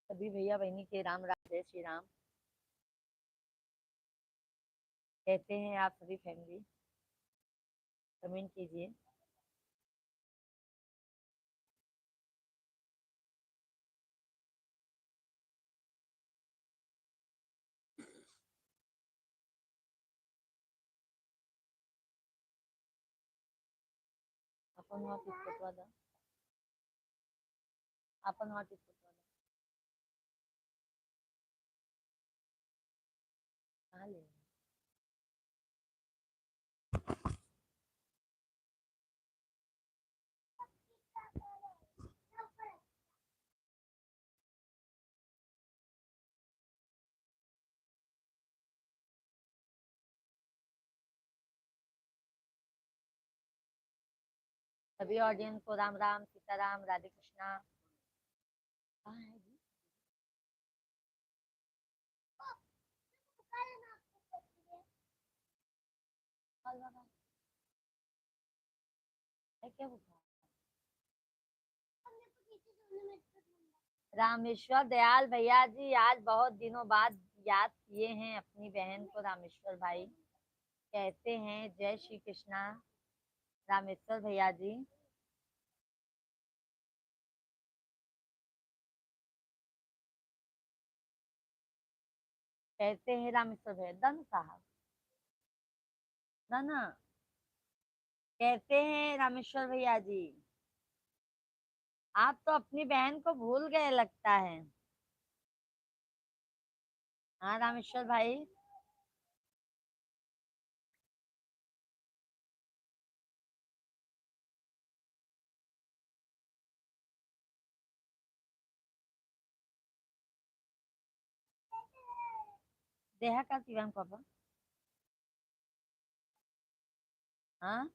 सभी भैया बहनी के राम राम, जय श्री राम। कैसे हैं आप सभी फैमिली? कमेंट कीजिए। अपन व्हाट इज वाला, अपन व्हाट इज वाला कहाँ ले? सभी ऑडियंस को राम राम, सीताराम, राधे कृष्णा। कहाँ है जी? कल वाला है क्या बुखार? रामेश्वर दयाल भैया जी आज बहुत दिनों बाद याद किए हैं अपनी बहन को। रामेश्वर भाई कैसे हैं? जय श्री कृष्णा। रामेश्वर भैया जी कैसे हैं? रामेश्वर भैया दन साहब, ना ना, कैसे हैं रामेश्वर भैया जी? आप तो अपनी बहन को भूल गए लगता है। हाँ रामेश्वर भाई। देहा का शिवांग पापा। हाँ,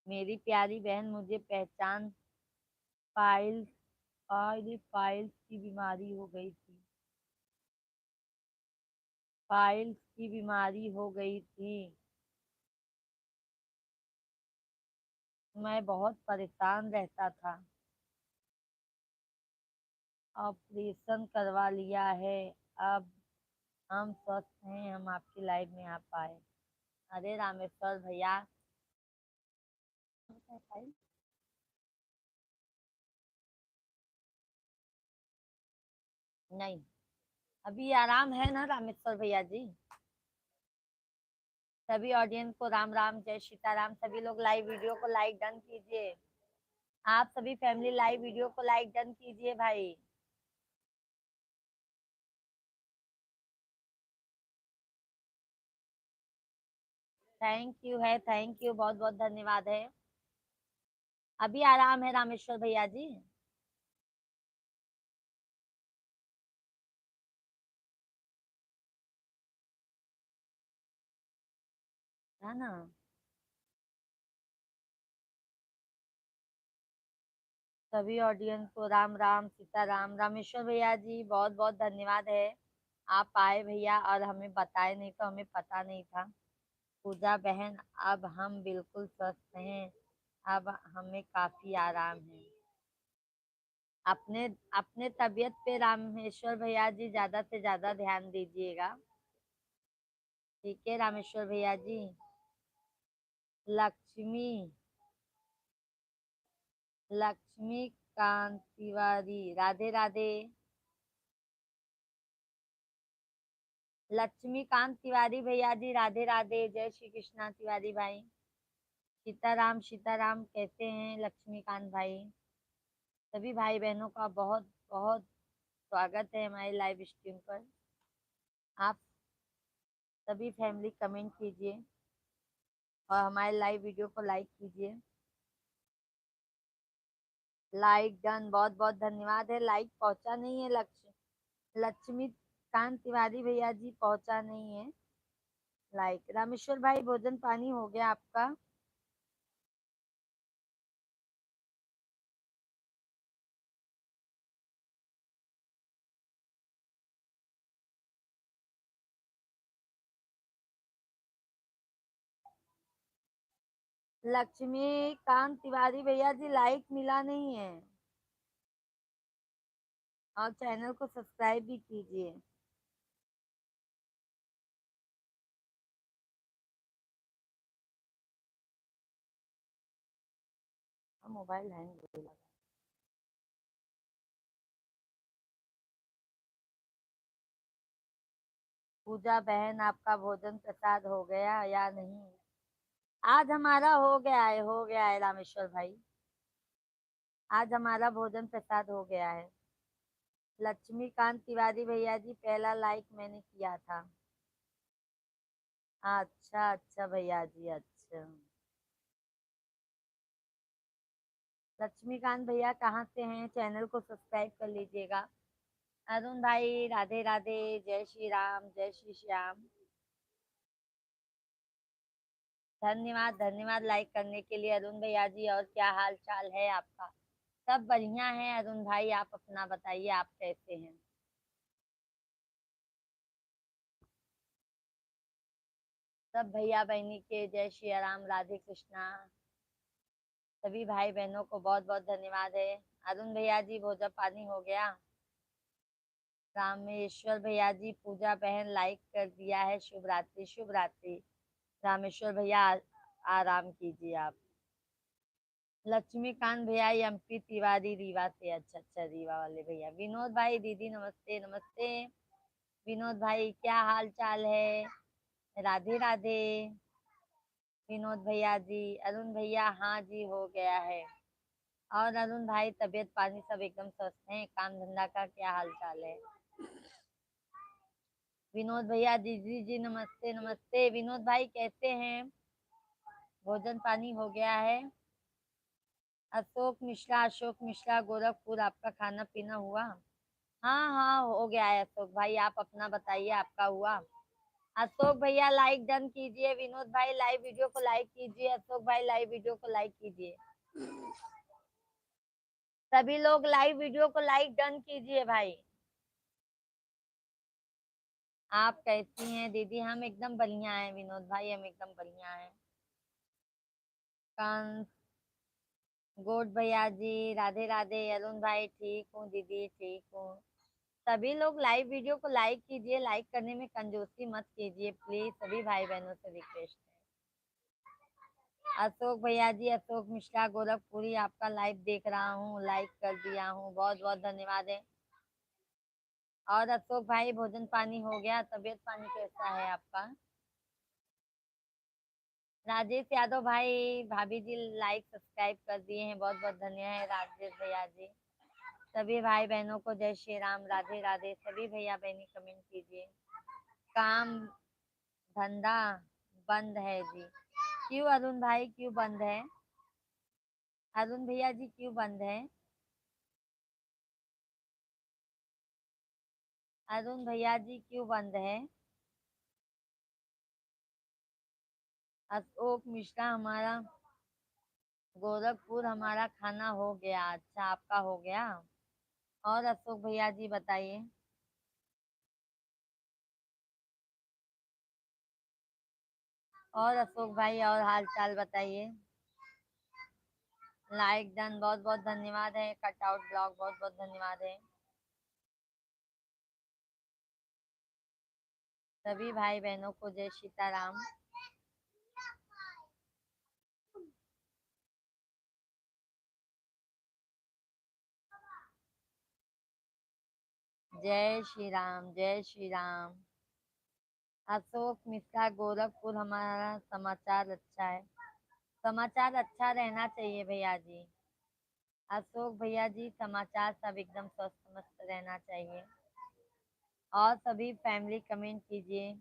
मेरी प्यारी बहन मुझे पहचान पाइल्स और पाइल्स की बीमारी हो गई थी। पाइल्स की बीमारी हो गई थी। मैं बहुत परेशान रहता था। ऑपरेशन करवा लिया है। अब हम स्वस्थ हैं, हम आपकी लाइफ में आ पाए। अरे रामेश्वर भैया, नहीं, अभी आराम है ना रामेश्वर भैया जी। सभी ऑडियंस को राम राम, जय सीताराम। सभी लोग लाइव वीडियो को लाइक डन कीजिए। आप सभी फैमिली लाइव वीडियो को लाइक डन कीजिए भाई। थैंक यू है, थैंक यू, बहुत बहुत धन्यवाद है। अभी आराम है रामेश्वर भैया जी, है ना। सभी ऑडियंस को राम राम, सीताराम। रामेश्वर भैया जी बहुत बहुत धन्यवाद है। आप आए भैया और हमें बताए, नहीं तो हमें पता नहीं था। पूजा बहन, अब हम बिल्कुल स्वस्थ हैं। अब हमें काफी आराम है। अपने अपने तबीयत पे रामेश्वर भैया जी ज्यादा से ज्यादा ध्यान दीजिएगा। ठीक है रामेश्वर भैया जी। लक्ष्मी, लक्ष्मीकांत तिवारी, राधे राधे। लक्ष्मीकांत तिवारी भैया जी राधे राधे, जय श्री कृष्णा तिवारी भाई। सीताराम, सीताराम, कैसे हैं लक्ष्मीकांत भाई? सभी भाई बहनों का बहुत बहुत स्वागत है हमारे लाइव स्ट्रीम पर। आप सभी फैमिली कमेंट कीजिए और हमारे लाइव वीडियो को लाइक कीजिए। लाइक डन, बहुत बहुत धन्यवाद है। लाइक पहुंचा नहीं है लक्ष्मीकांत तिवारी भैया जी, पहुंचा नहीं है लाइक। रामेश्वर भाई भोजन पानी हो गया आपका? लक्ष्मीकांत तिवारी भैया जी लाइक मिला नहीं है और चैनल को सब्सक्राइब भी कीजिए। मोबाइल हैंग हो रहा है। पूजा बहन आपका भोजन प्रसाद हो गया या नहीं? आज हमारा हो गया है रामेश्वर भाई। आज हमारा भोजन प्रसाद हो गया है। लक्ष्मीकांत तिवारी भैया जी पहला लाइक मैंने किया था। अच्छा अच्छा भैया जी, अच्छा। लक्ष्मीकांत भैया कहाँ से हैं? चैनल को सब्सक्राइब कर लीजिएगा। अरुण भाई राधे राधे, जय श्री राम, जय श्री श्याम। धन्यवाद धन्यवाद लाइक करने के लिए अरुण भैया जी। और क्या हाल चाल है आपका? सब बढ़िया है अरुण भाई, आप अपना बताइए, आप कैसे हैं? सब भैया बहनी के जय श्री राम, राधे कृष्णा। सभी भाई बहनों को बहुत बहुत धन्यवाद है। अरुण भैया जी भोजन पानी हो गया? रामेश्वर भैया जी पूजा बहन लाइक कर दिया है। शुभ रात्रि शुभ रात्रि। रामेश्वर भैया आराम कीजिए आप। लक्ष्मीकांत भैया एमपी तिवारी रीवा से। अच्छा अच्छा, रीवा वाले भैया। विनोद भाई दीदी नमस्ते नमस्ते। विनोद भाई क्या हाल चाल है? राधे राधे। विनोद भैया जी। अरुण भैया हाँ जी हो गया है। और अरुण भाई तबीयत पानी सब एकदम स्वस्थ है? काम धंधा का क्या हाल चाल है? विनोद भैया दीदी जी नमस्ते नमस्ते। विनोद भाई कैसे हैं? भोजन पानी हो गया है? अशोक मिश्रा गोरखपुर, आपका खाना पीना हुआ? हाँ हाँ हो गया है अशोक भाई, आप अपना बताइए, आपका हुआ? अशोक भैया लाइक डन कीजिए। विनोद भाई लाइव वीडियो को लाइक कीजिए। अशोक भाई लाइव वीडियो को लाइक कीजिए। सभी लोग लाइव वीडियो को लाइक डन कीजिए भाई। आप कैसी हैं दीदी? हम एकदम बढ़िया हैं विनोद भाई, हम एकदम बढ़िया हैं। कंस गोड भैया जी राधे राधे। अरुण भाई ठीक हूँ दीदी, ठीक हूँ। सभी लोग लाइव वीडियो को लाइक कीजिए, लाइक करने में कंजूसी मत कीजिए प्लीज, सभी भाई बहनों से रिक्वेस्ट है। अशोक भैया जी, अशोक मिश्रा गोरखपुरी, आपका लाइव देख रहा हूँ, लाइक कर दिया हूँ, बहुत बहुत धन्यवाद है। और अशोक भाई भोजन पानी हो गया? तबीयत पानी कैसा है आपका? राजेश यादव भाई भाभी जी लाइक सब्सक्राइब कर दिए हैं, बहुत बहुत धन्यवाद है राजेश भैया जी। सभी भाई बहनों को जय श्री राम, राधे राधे। सभी भैया बहनी कमेंट कीजिए। काम धंधा बंद है जी? क्यों अरुण भाई क्यों बंद है? अरुण भैया जी क्यों बंद है? अरुण भैया जी क्यों बंद है? अशोक मिश्रा हमारा गोरखपुर, हमारा खाना हो गया। अच्छा आपका हो गया? और अशोक भैया जी बताइए। और अशोक भाई और हाल चाल बताइए। लाइक डन, बहुत बहुत धन्यवाद है। कटआउट ब्लॉग बहुत बहुत धन्यवाद है। सभी भाई बहनों को जय सीताराम। जय श्री राम, जय श्री राम। अशोक मिश्रा गोरखपुर, हमारा समाचार अच्छा है। समाचार अच्छा रहना चाहिए भैया जी। अशोक भैया जी समाचार सब एकदम स्वस्थ मस्त रहना चाहिए। और सभी फैमिली कमेंट कीजिए।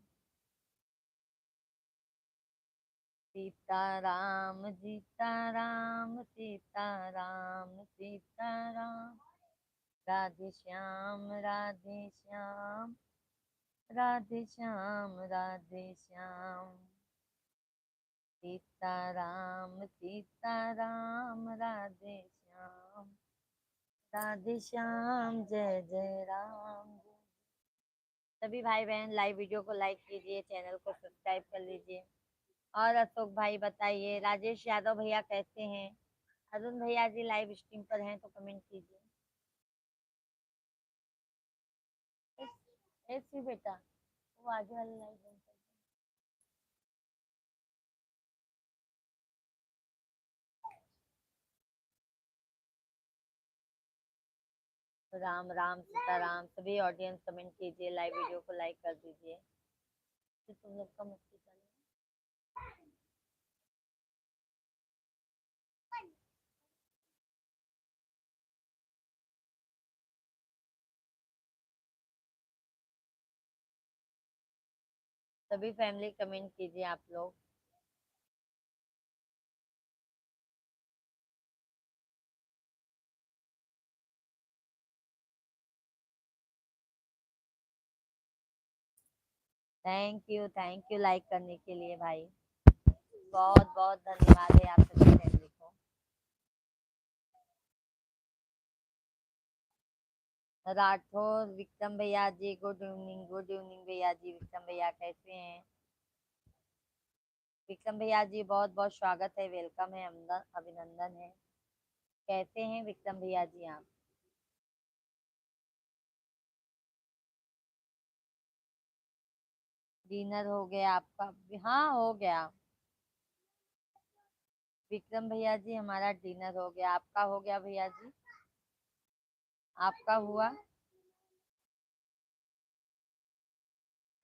सीताराम सीताराम सीताराम सीताराम। राधे श्याम राधे श्याम। राधे श्याम राधे श्याम। सीताराम सीताराम राधे श्याम। राधे श्याम जय जय राम। सभी भाई बहन लाइव वीडियो को लाइक कीजिए, चैनल को सब्सक्राइब कर लीजिए। और अशोक भाई बताइए, राजेश यादव भैया कैसे हैं? अरुण भैया जी लाइव स्ट्रीम पर हैं तो कमेंट कीजिए। ऐसी बेटा, वो आगे वाला लाइव बंद कर दो। राम राम सीताराम, सभी ऑडियंस कमेंट कीजिए, लाइव वीडियो को लाइक कर दीजिए। तो तुम लोग का मस्ती चल सभी फैमिली कमेंट कीजिए आप लोग। थैंक यू लाइक करने के लिए भाई। बहुत बहुत धन्यवाद है आप सभी फैमिली को। राठौर विक्रम भैया जी, गुड इवनिंग भैया जी। विक्रम भैया कैसे हैं? विक्रम भैया जी बहुत बहुत स्वागत है, वेलकम है, अभिनंदन है। कैसे हैं विक्रम भैया जी आप? डिनर हो गया आपका? हाँ हो गया। विक्रम भैया जी हमारा डिनर हो गया, आपका हो गया भैया जी? आपका हुआ?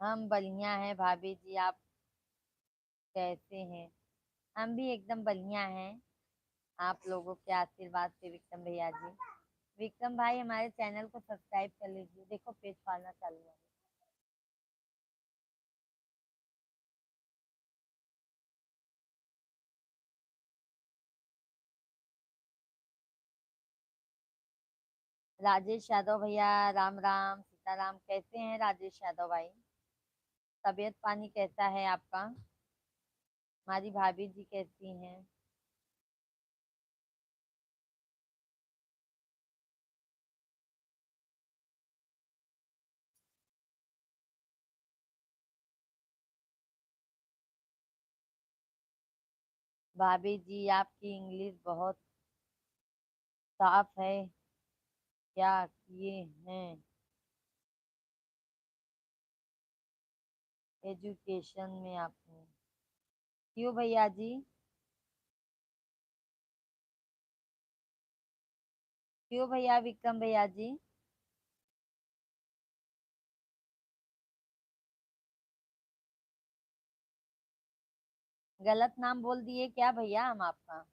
हम बढ़िया हैं भाभी जी, आप कैसे हैं? हम भी एकदम बढ़िया हैं, आप लोगों के आशीर्वाद से विक्रम भैया जी। विक्रम भाई हमारे चैनल को सब्सक्राइब कर लीजिए, देखो पेज फाड़ना चालू है। राजेश यादव भैया, राम राम सीताराम, कैसे हैं राजेश यादव भाई? तबीयत पानी कैसा है आपका? हमारी भाभी जी कैसी हैं? भाभी जी आपकी इंग्लिश बहुत साफ है, क्या किए हैं एजुकेशन में आपने? क्यों भैया जी? क्यों भैया विक्रम भैया जी? गलत नाम बोल दिए क्या भैया हम आपका?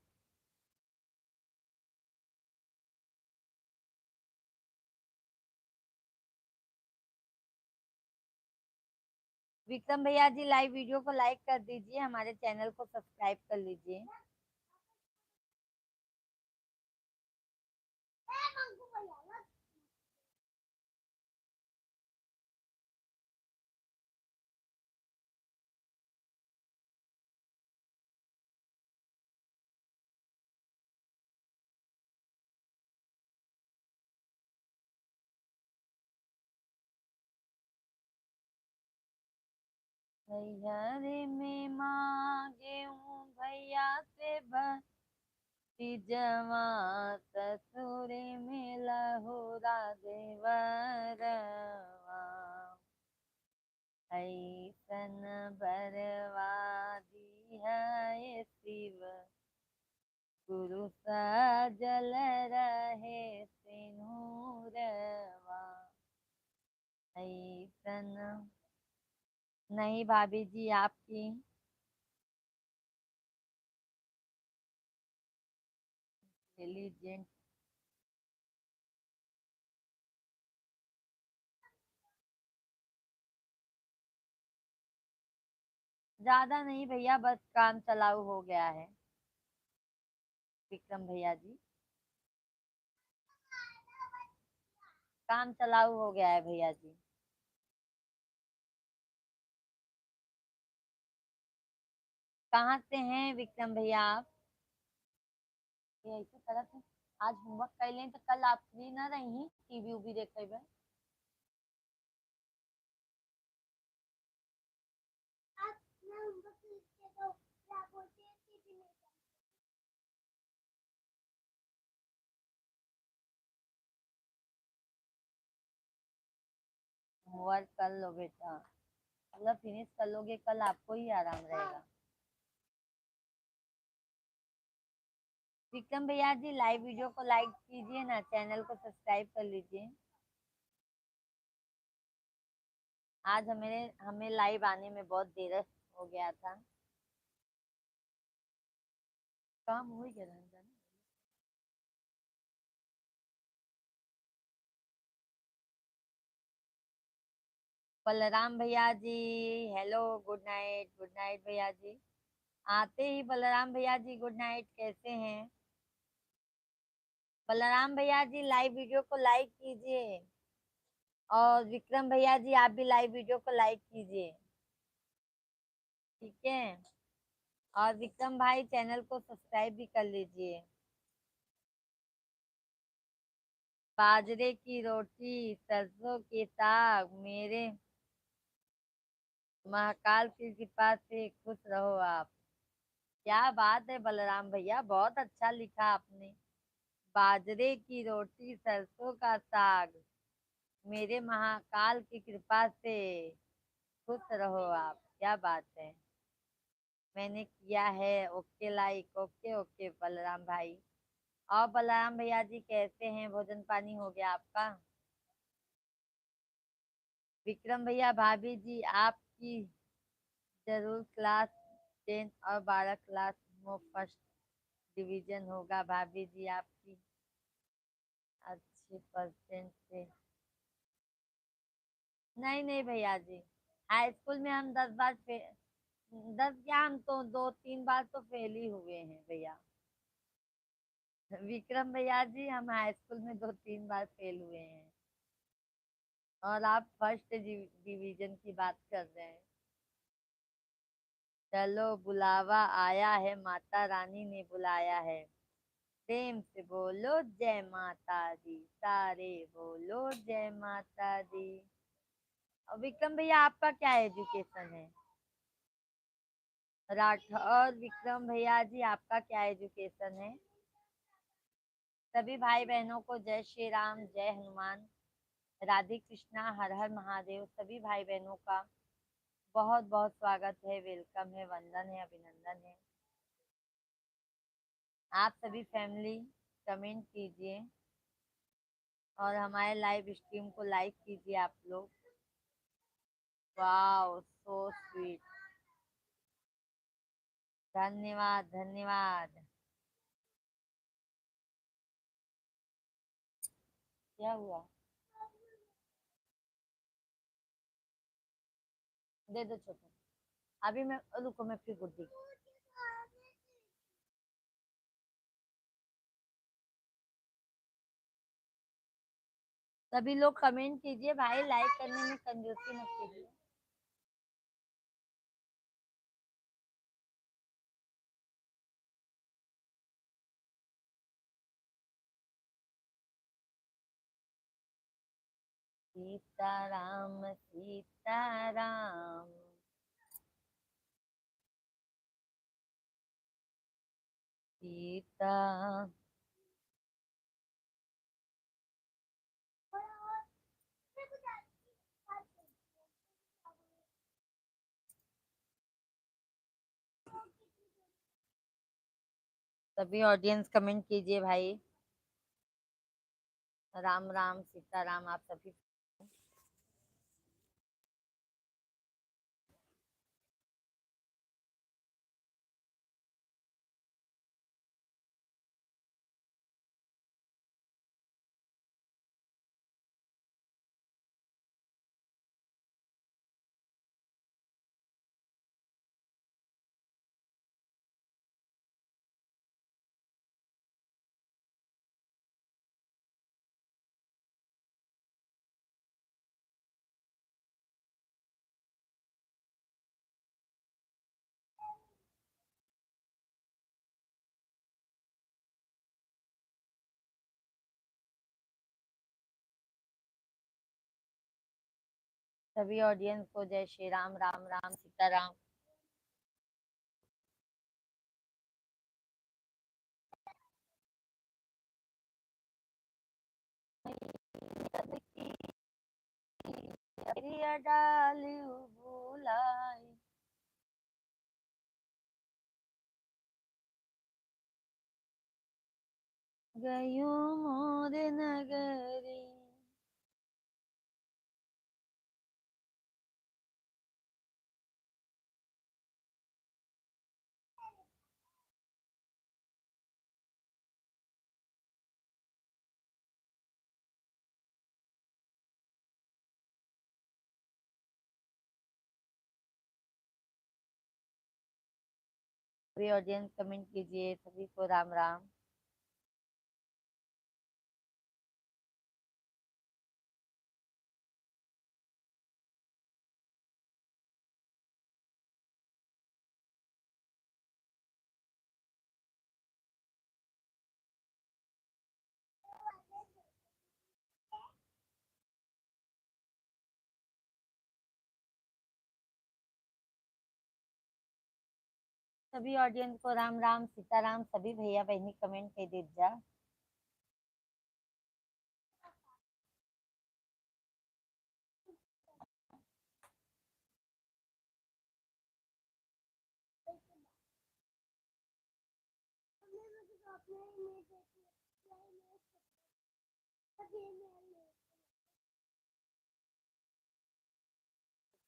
विक्रम भैया जी लाइव वीडियो को लाइक कर दीजिए, हमारे चैनल को सब्सक्राइब कर लीजिए। हरे में मांगे हूँ भैया से भक्ति जवा, ससुरे में लहुरा देवरवा। ऐसन बरवादी है शिव, गुरु सजल रहे सिंदूरवा। ऐसन नहीं भाभी जी आपकी इंटेलिजेंट। ज्यादा नहीं भैया, बस काम चलाऊ हो गया है विक्रम भैया जी। काम चलाऊ हो गया है भैया जी। कहाँ से हैं विक्रम भैया आप? ये ऐसे तरह से आज होमवर्क कर लें तो कल आप फ्री ना रही टीवी उवी देखे हुए। होमवर्क कर लो बेटा, मतलब फिनिश कर लोगे कल आपको ही आराम रहेगा। विक्रम भैया जी लाइव वीडियो को लाइक कीजिए ना, चैनल को सब्सक्राइब कर लीजिए। आज हमें हमें लाइव आने में बहुत देर हो गया था, काम हो ही गया था। बलराम भैया जी हेलो, गुड नाइट भैया जी। आते ही बलराम भैया जी गुड नाइट, कैसे हैं? बलराम भैया जी लाइव वीडियो को लाइक कीजिए, और विक्रम भैया जी आप भी लाइव वीडियो को लाइक कीजिए, ठीक है? और विक्रम भाई चैनल को सब्सक्राइब भी कर लीजिए। बाजरे की रोटी सरसों के साग, मेरे महाकाल की कृपा से खुश रहो आप। क्या बात है बलराम भैया, बहुत अच्छा लिखा आपने। बाजरे की रोटी सरसों का साग, मेरे महाकाल की कृपा से खुश रहो आप। क्या बात है, मैंने किया है। Okay like, okay okay Balram भाई। और बलराम भैया जी कैसे हैं, भोजन पानी हो गया आपका? विक्रम भैया भाभी जी आपकी जरूर क्लास 10 और 12 क्लास में फर्स्ट डिवीजन होगा भाभी जी आपकी, अच्छे परसेंट से। नहीं नहीं भैया जी, हाई स्कूल में हम 10 बार फेल, 10 क्या, हम तो 2-3 बार तो फेल ही हुए हैं भैया। विक्रम भैया जी हम हाई स्कूल में 2-3 बार फेल हुए हैं, और आप फर्स्ट डिवीजन की बात कर रहे हैं। चलो बुलावा आया है, माता रानी ने बुलाया है। प्रेम से बोलो जय माता दी, सारे बोलो जय माता दी। और विक्रम भैया आपका क्या एजुकेशन है? राठौर विक्रम भैया जी आपका क्या एजुकेशन है? सभी भाई बहनों को जय श्री राम, जय हनुमान, राधे कृष्णा, हर हर महादेव। सभी भाई बहनों का बहुत बहुत स्वागत है, वेलकम है, वंदन है, अभिनंदन है। आप सभी फैमिली कमेंट कीजिए, और हमारे लाइव स्ट्रीम को लाइक कीजिए आप लोग। वाओ सो स्वीट, धन्यवाद धन्यवाद। क्या हुआ? दे दो छोटू, अभी मैं, रुको मैं फिर गुड्डी। सभी लोग कमेंट कीजिए भाई, लाइक करने में कंजूसी मत कीजिए। सीताराम सीताराम, सीता। सभी ऑडियंस कमेंट कीजिए भाई, राम राम सीताराम आप सभी। सभी ऑडियंस को जय श्री राम, राम राम सीताराम। प्रिय डालियु भुलाई। गयो मोर नगरी। सभी ऑडियंस कमेंट कीजिए। सभी को राम राम। सभी ऑडियंस को राम राम सीताराम। सभी भैया बहनी कमेंट कर दीजिए।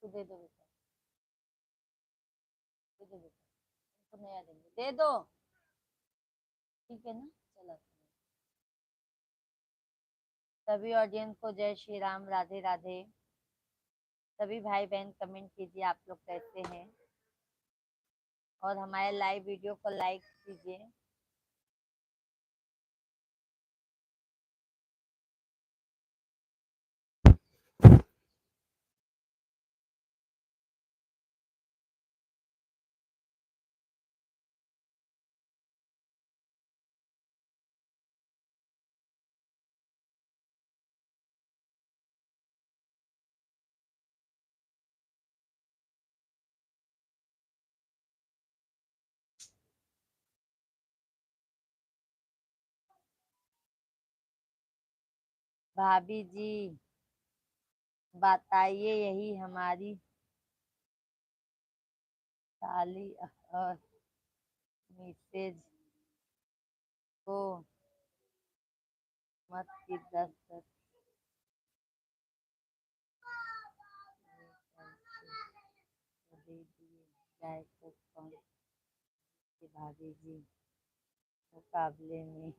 तो दे दो बेटा, दे दो बेटा, तो नया देंगे, दे दो। ठीक है ना, चलो। सभी ऑडियंस को जय श्री राम, राधे राधे। सभी भाई बहन कमेंट कीजिए आप लोग कैसे हैं, और हमारे लाइव वीडियो को लाइक कीजिए। भाभी जी बताइए, यही हमारी साली और मिसेज को मत की 10 दे दिए जाए तो कौन सी भाभी जी मुकाबले में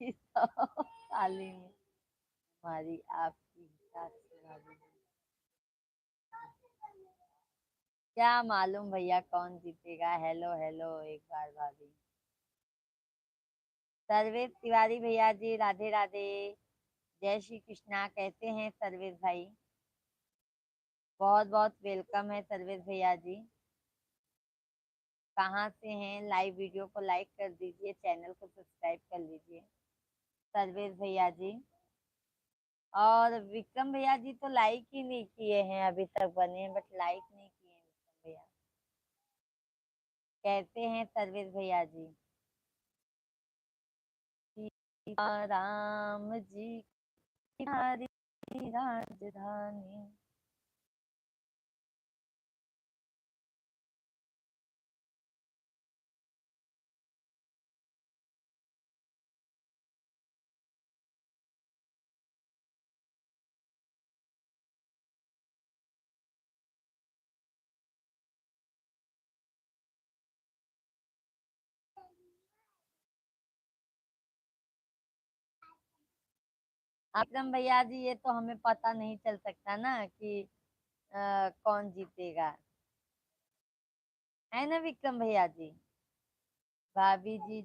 साली में हमारी आपकी साथी भाभी जी। क्या मालूम भैया कौन जीतेगा। हेलो हेलो एक बार भाभी। सर्वेश तिवारी भैया जी राधे राधे। जय श्री कृष्णा। कैसे हैं सर्वेश भाई? बहुत बहुत वेलकम है सर्वेश भैया जी। कहाँ से हैं? लाइव वीडियो को लाइक कर दीजिए, चैनल को सब्सक्राइब कर लीजिए सर्वेश भैया जी। और विक्रम भैया जी तो लाइक ही नहीं किए हैं, अभी तक बने हैं बट लाइक नहीं किए हैं विक्रम भैया। कैसे हैं सर्वेश भैया जी? राम जी हमारी राजधानी। विक्रम भैया जी ये तो हमें पता नहीं चल सकता ना कि कौन जीतेगा, है ना विक्रम भैया जी? भाभी जी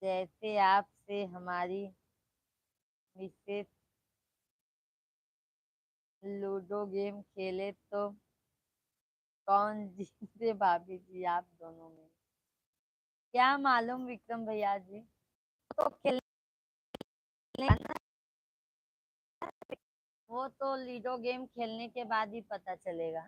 जैसे आपसे हमारी मिसेस लूडो गेम खेले तो कौन जीते भाभी जी आप दोनों में? क्या मालूम विक्रम भैया जी। तो खेलने वो तो लूडो गेम खेलने के बाद ही पता चलेगा।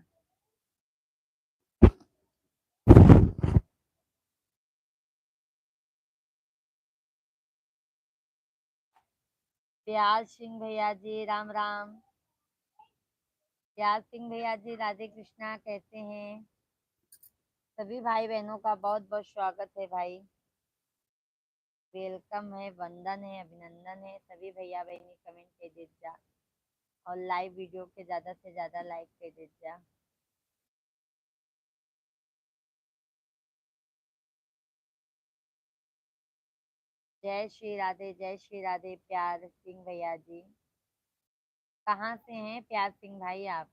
प्यार सिंह भैया जी राम राम। प्यार सिंह भैया जी राधे कृष्णा, कैसे हैं? सभी भाई बहनों का बहुत बहुत स्वागत है भाई। वेलकम है, वंदन है, अभिनंदन है। सभी भैया बहनी कमेंट कर देत जा और लाइव वीडियो के ज्यादा से ज्यादा लाइक कर देत जा। जय श्री राधे प्यार सिंह भैया जी। कहाँ से हैं प्यार सिंह भाई आप?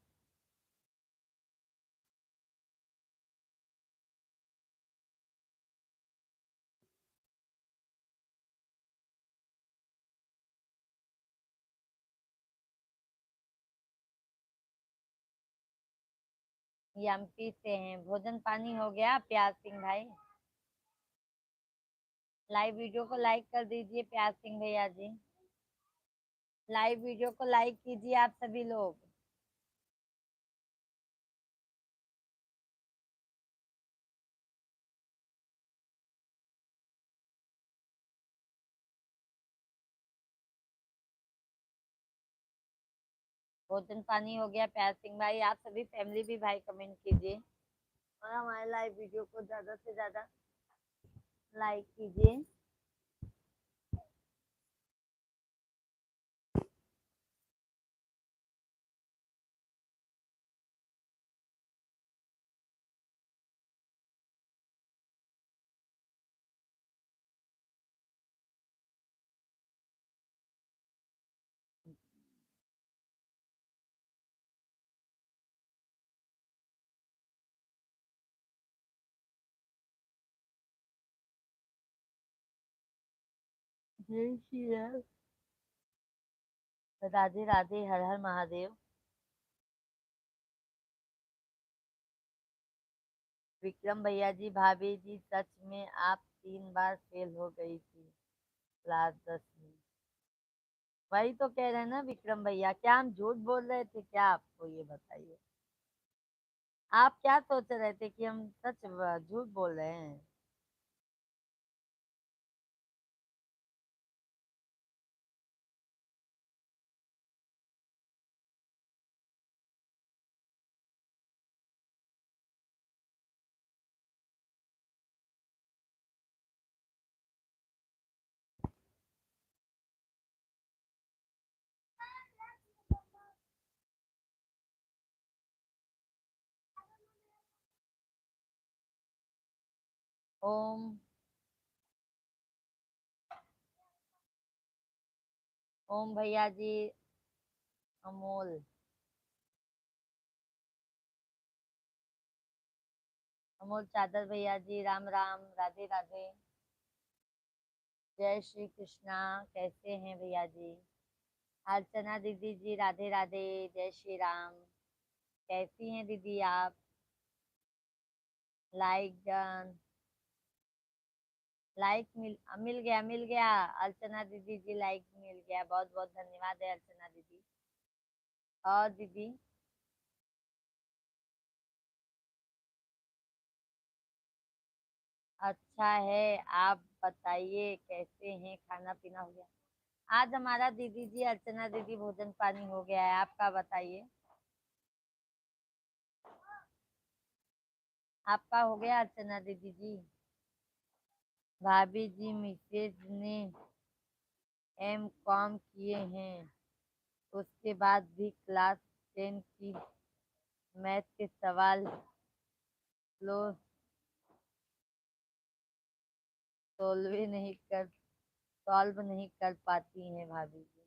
एमपी से हैं। भोजन पानी हो गया प्यार सिंह भाई? लाइव वीडियो को लाइक कर दीजिए प्यार सिंह भैया जी। लाइव वीडियो को लाइक कीजिए आप सभी लोग। भोजन पानी हो गया प्यार सिंह भाई? आप सभी फैमिली भी भाई कमेंट कीजिए और हमारे लाइव वीडियो को ज्यादा से ज्यादा लाइक कीजिए। जय श्री राम। राधे राधे, हर हर महादेव। विक्रम भैया जी, भाभी जी, सच में आप 3 बार फेल हो गई थी क्लास 10 में। वही तो कह रहे हैं ना विक्रम भैया, क्या हम झूठ बोल रहे थे क्या? आपको ये बताइए, आप क्या सोच रहे थे कि हम सच झूठ बोल रहे हैं? ओम। ओम भैया जी। अमोल। अमोल चादर भैया जी, राम राम, राधे राधे। जय श्री कृष्णा, कैसे हैं भैया जी? अर्चना दीदी जी, राधे राधे, जय श्री राम। कैसी हैं दीदी आप? Like done. लाइक मिल गया। अर्चना दीदी जी लाइक मिल गया, बहुत बहुत धन्यवाद है अर्चना दीदी। और दीदी? अच्छा है, आप बताइए कैसे हैं? खाना पीना हो गया? आज हमारा दीदी जी, अर्चना दीदी, भोजन पानी हो गया है। आपका बताइए, आपका हो गया अर्चना दीदी जी? भाभी जी मिसेज ने M.Com किए हैं, उसके बाद भी क्लास 10 की मैथ के सवाल लो सॉल्व नहीं कर पाती हैं भाभी जी।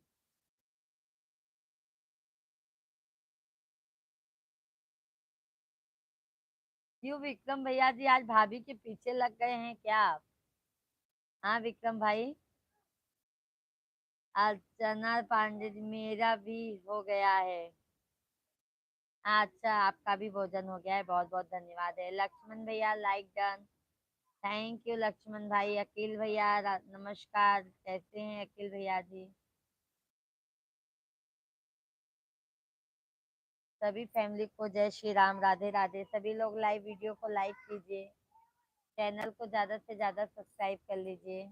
क्यों विक्रम भैया जी, आज भाभी के पीछे लग गए हैं क्या आप? हाँ विक्रम भाई। अर्चना पांडे जी, मेरा भी हो गया है। अच्छा, आपका भी भोजन हो गया है, बहुत बहुत धन्यवाद है। लक्ष्मण भैया like done. Thank you Lakshman भाई। अकील भैया नमस्कार, कैसे हैं अकील भैया जी? सभी फैमिली को जय श्री राम, राधे राधे। सभी लोग लाइव वीडियो को लाइक कीजिए, चैनल को ज्यादा से ज्यादा सब्सक्राइब कर लीजिए।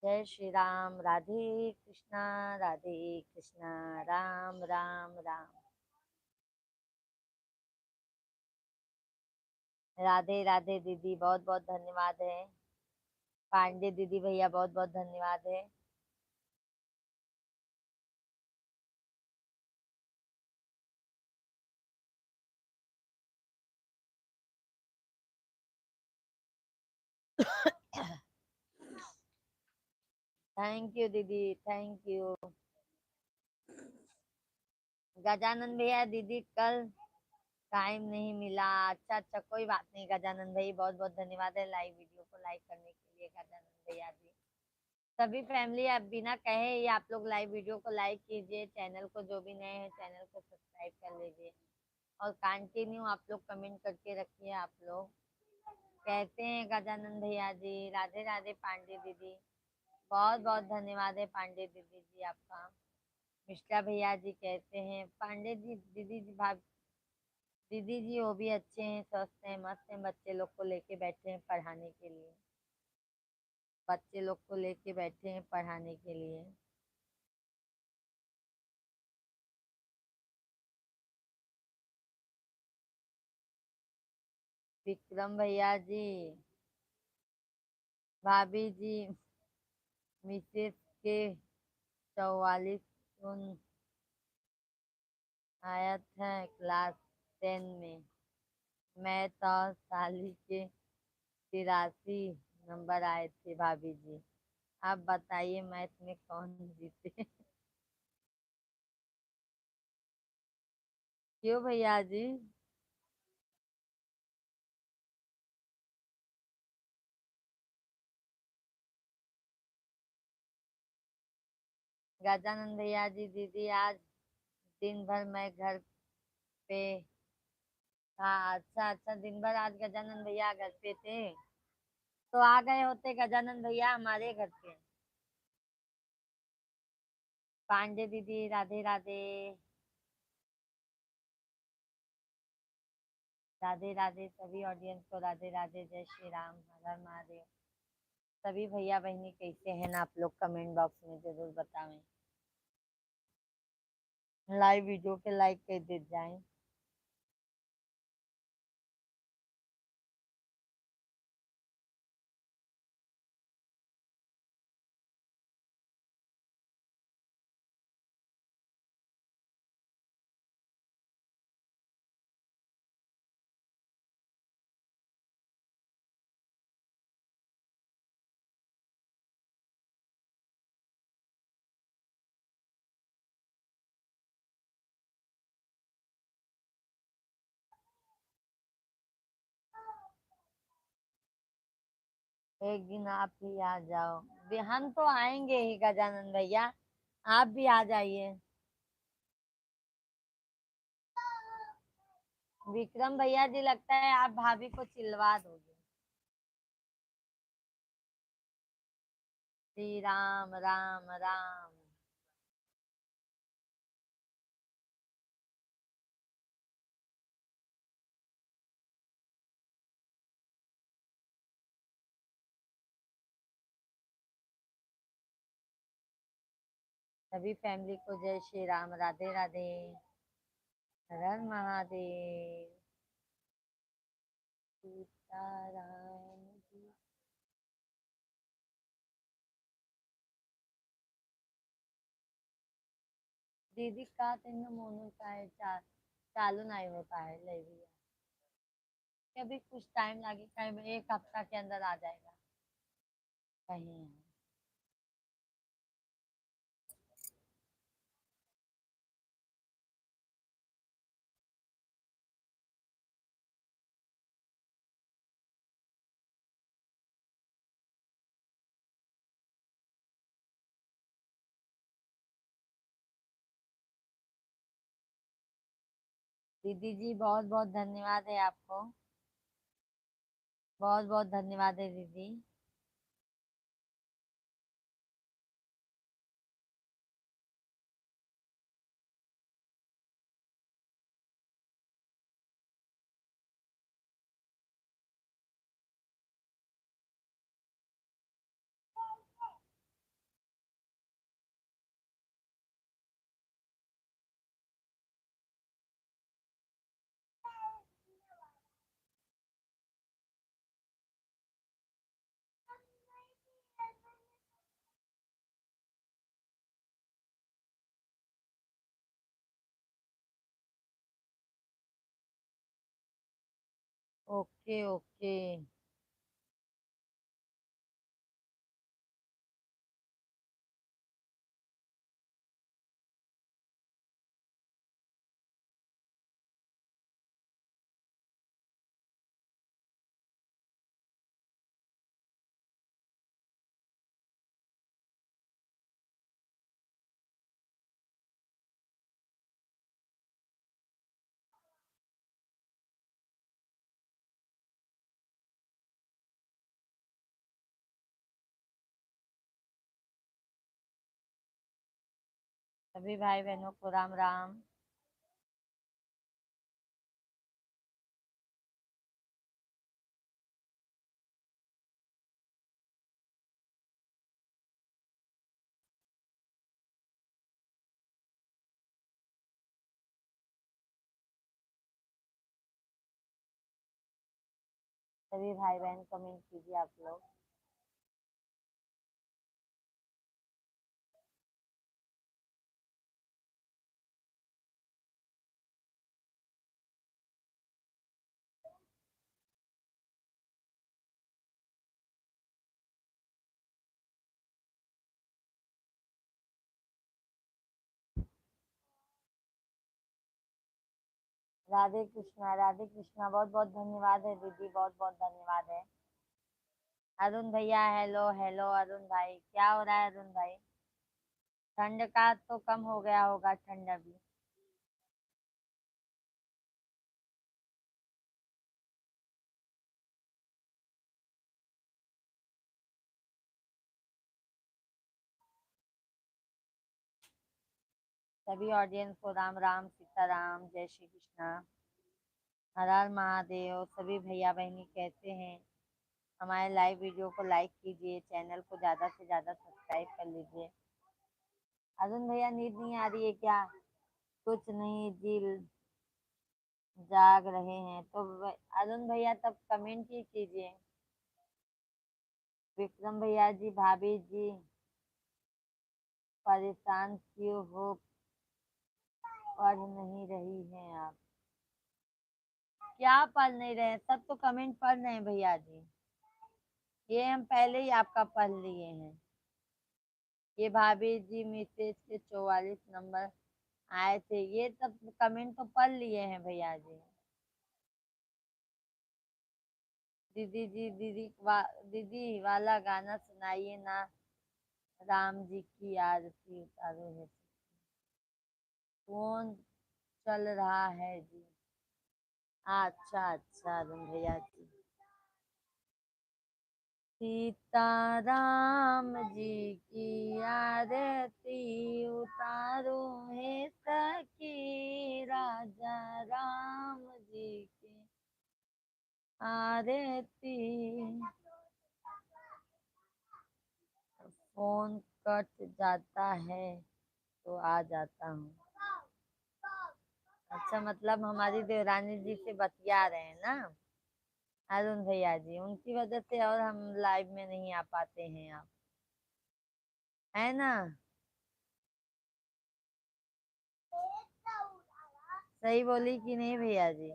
जय श्री राम। राधे कृष्णा, राधे कृष्णा, राम राम राम। राधे राधे दीदी, बहुत बहुत धन्यवाद है। पांडे दीदी भैया, बहुत बहुत धन्यवाद है। थैंक यू दीदी, थैंक यू। गजानन भैया दीदी कल टाइम नहीं मिला। अच्छा अच्छा, कोई बात नहीं गजानन भाई, बहुत बहुत धन्यवाद है लाइव वीडियो को लाइक करने के लिए गजानन भैया जी। सभी फैमिली आप बिना कहे ये आप लोग लाइव वीडियो को लाइक कीजिए, चैनल को जो भी नए हैं चैनल को सब्सक्राइब कर लीजिए और कंटिन्यू आप लोग कमेंट करके रखिए। आप लोग कहते हैं गजानन भैया जी, राधे राधे पांडे दीदी, बहुत बहुत धन्यवाद है पांडे दीदी जी आपका। मिश्रा भैया जी कहते हैं पांडे जी दीदी जी भाभी दीदी जी वो भी अच्छे हैं, स्वस्थ हैं, मस्त हैं, बच्चे लोग को लेके बैठे हैं पढ़ाने के लिए। बच्चे लोग को लेके बैठे हैं पढ़ाने के लिए। विक्रम भैया जी, भाभी जी, मिसेस के 44 उन आयत है क्लास 10 में। मैं तो साली के 83 नंबर आए थे भाभी जी। आप बताइए मैथ में कौन जीते? क्यों भैया जी? गजानन भैया जी दीदी आज दिन भर मैं घर पे था। अच्छा अच्छा, दिन भर आज गजानन भैया घर पे थे तो आ गए होते गजानन भैया हमारे घर पे। पांडे दीदी राधे राधे। राधे राधे सभी ऑडियंस को राधे राधे, जय श्री राम, हर हर महादेव। सभी भैया बहनी कैसे हैं ना, आप लोग कमेंट बॉक्स में जरूर बताएं। लाइव वीडियो के लाइक कर दे जाएं। एक दिन आप भी आ जाओ। हम तो आएंगे ही गजानन भैया, आप भी आ जाइए। विक्रम भैया जी लगता है आप भाभी को चिल्वा दोगे। श्री राम राम राम। सभी फैमिली को जय श्री राम, राधे राधे, हर हर महादेव, सीताराम जी। दीदी का तेन मोनू का है चालू नहीं होता है ले भैया। अभी कुछ टाइम लगेगा, एक हफ्ता के अंदर आ जाएगा कहीं। दीदी जी बहुत बहुत धन्यवाद है आपको, बहुत बहुत धन्यवाद है दीदी। Okay okay. सभी भाई बहनों को राम राम। सभी भाई बहन कमेंट कीजिए आप लोग। राधे कृष्णा राधे कृष्णा, बहुत बहुत धन्यवाद है दीदी, बहुत बहुत धन्यवाद है। अरुण भैया हेलो हेलो। अरुण भाई क्या हो रहा है अरुण भाई? ठंड का तो कम हो गया होगा ठंड अभी। सभी ऑडियंस को राम राम सीताराम, जय श्री कृष्णा, हर हर महादेव। सभी भैया बहनी कैसे हैं? हमारे लाइव वीडियो को लाइक कीजिए, चैनल को ज्यादा से ज्यादा सब्सक्राइब कर लीजिए। अरुण भैया नींद नहीं आ रही है क्या? कुछ नहीं जी, जाग रहे हैं तो अरुण भैया तब कमेंट ही कीजिए। विक्रम भैया जी, भाभी जी, परेशान क्यों हो? पढ़ नहीं रही हैं आप? क्या पढ़ नहीं रहे हैं? सब तो कमेंट पढ़ रहे हैं भैया जी। ये हम पहले ही आपका पढ़ लिए हैं। ये भाभी जी मैसेज के 44 नंबर आए थे, ये सब कमेंट तो पढ़ लिए हैं भैया जी। दीदी जी, दीदी वाला गाना सुनाइए ना, राम जी की आरती उतारो है। कौन चल रहा है जी? अच्छा अच्छा अरुण भैया जी। सीताराम जी की आरती उतारो है सखी, राजा राम जी की आरती। फोन कट जाता है तो आ जाता हूँ। अच्छा, मतलब हमारी देवरानी जी से बतिया रहे हैं ना अरुण भैया जी, उनकी वजह से और हम लाइव में नहीं आ पाते हैं आप, है ना? सही बोली कि नहीं भैया जी?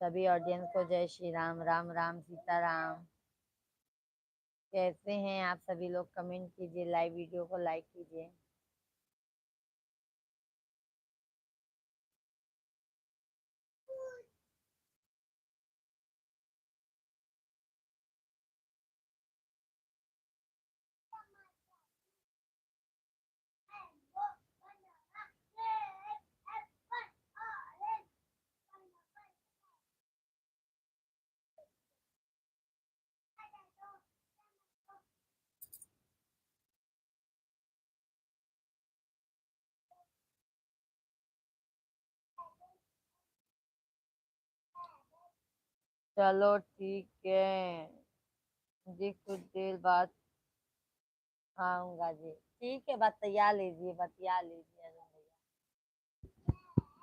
सभी ऑडियंस को जय श्री राम, राम राम सीताराम। कैसे हैं आप सभी लोग? कमेंट कीजिए, लाइव वीडियो को लाइक कीजिए। चलो ठीक है जी, कुछ देर बाद आऊंगा जी। ठीक है, बतिया लीजिए अरुण भैया,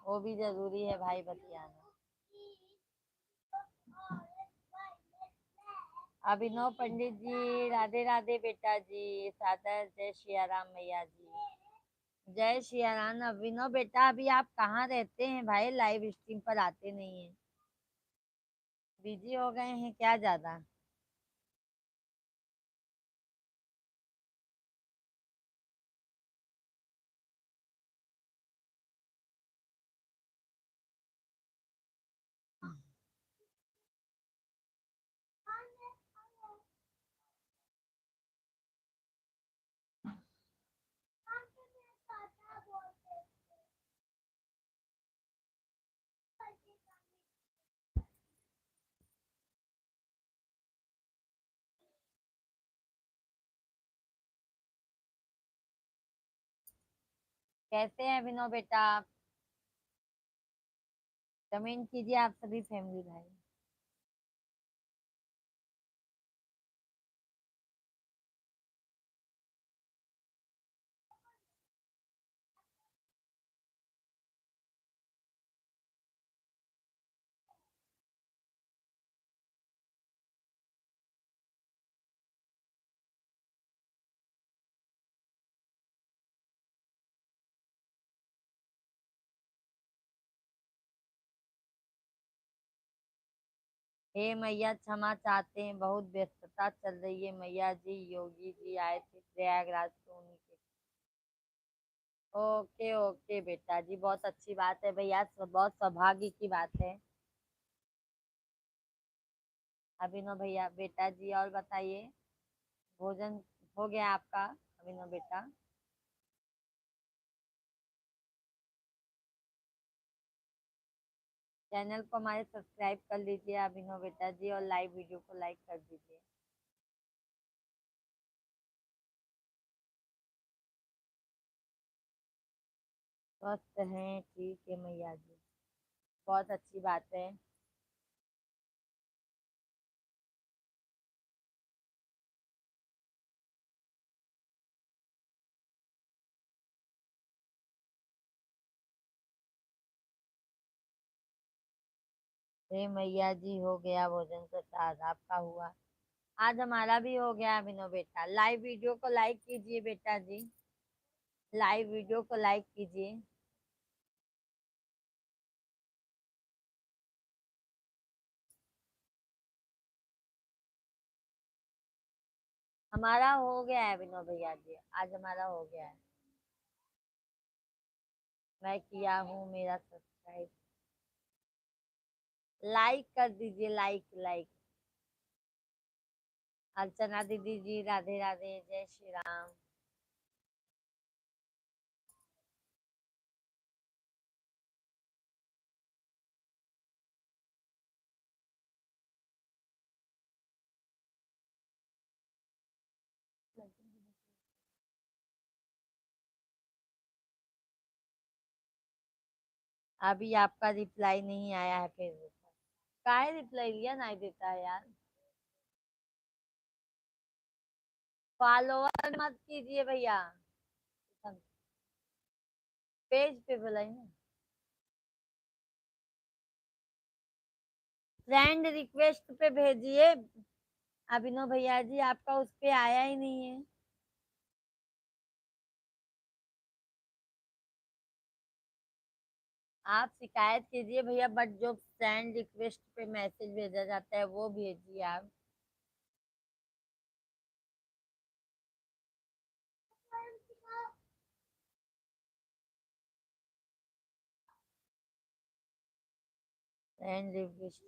वो भी जरूरी है भाई बतियाना। अभिनव पंडित जी, राधे राधे बेटा जी, सादर जय सिया राम मैया जी। जय सिया राम। अभिनव बेटा, अभी आप कहाँ रहते हैं भाई? लाइव स्ट्रीम पर आते नहीं है, बिजी हो गए हैं क्या ज्यादा? कैसे हैं अभिनव बेटा आप? कमेंट कीजिए आप सभी फैमिली भाई। हे मैया, क्षमा चाहते हैं, बहुत व्यस्तता चल रही है मैया जी। योगी जी आए थे प्रयागराज से, उन्हीं के। ओके ओके बेटा जी, बहुत अच्छी बात है भैया, बहुत सौभाग्य की बात है। अभिनव भैया बेटा जी, और बताइए, भोजन हो गया आपका अभिनव बेटा? चैनल को हमारे सब्सक्राइब कर लीजिए अभिनव बेटा जी, और लाइव वीडियो को लाइक कर दीजिए। स्वस्थ हैं, ठीक है मैया जी, बहुत अच्छी बात है। हे मैया जी, हो गया भोजन प्रसाद, आपका हुआ? आज हमारा भी हो गया अभिनव बेटा। लाइव वीडियो को लाइक कीजिए बेटा जी, लाइव वीडियो को लाइक कीजिए। हमारा हो गया है अभिनव भैया जी, आज हमारा हो गया है। मैं किया हूँ, मेरा सब्सक्राइब, लाइक कर दीजिए, लाइक लाइक। अर्चना दीदी जी, राधे राधे, जय श्री राम। अभी आपका रिप्लाई नहीं आया है फेसबुक पर, काहे रिप्लाई लिया नहीं देता है यार? फॉलोअर मत कीजिए भैया, पेज पे बुलाइए ना। फ्रेंड रिक्वेस्ट पे भेजिए अभिनव भैया जी, आपका उस पे आया ही नहीं है। आप शिकायत कीजिए भैया, बट जो फ्रेंड रिक्वेस्ट पे मैसेज भेजा जाता है वो भेजिए आप। फ्रेंड रिक्वेस्ट,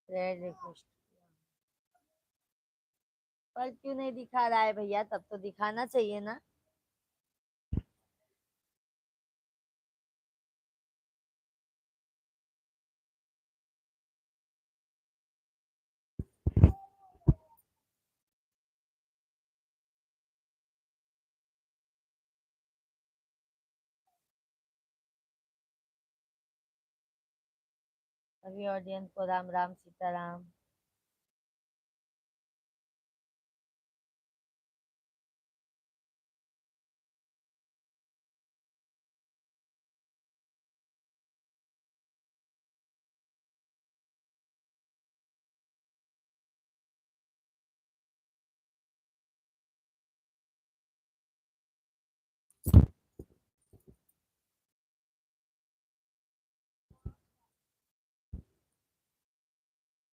फ्रेंड रिक्वेस्ट पर क्यों नहीं दिखा रहा है भैया? तब तो दिखाना चाहिए ना। सभी ऑडियंस को राम राम सीताराम।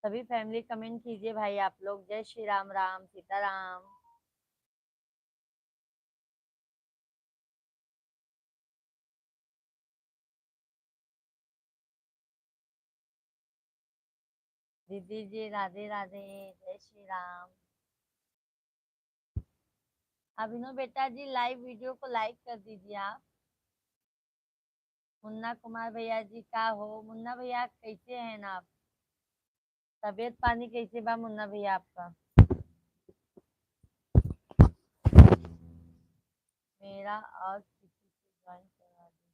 सभी फैमिली कमेंट कीजिए भाई आप लोग। जय श्री राम, राम सीताराम। दीदी जी राधे राधे, जय श्री राम। अभिनव बेटा जी लाइव वीडियो को लाइक कर दीजिए आप। मुन्ना कुमार भैया जी का हो, मुन्ना भैया कैसे हैं ना आप? तबीयत पानी कैसे बा मुन्ना भैया आपका? मेरा और किसी से ज्वाइन करवा दीजिए।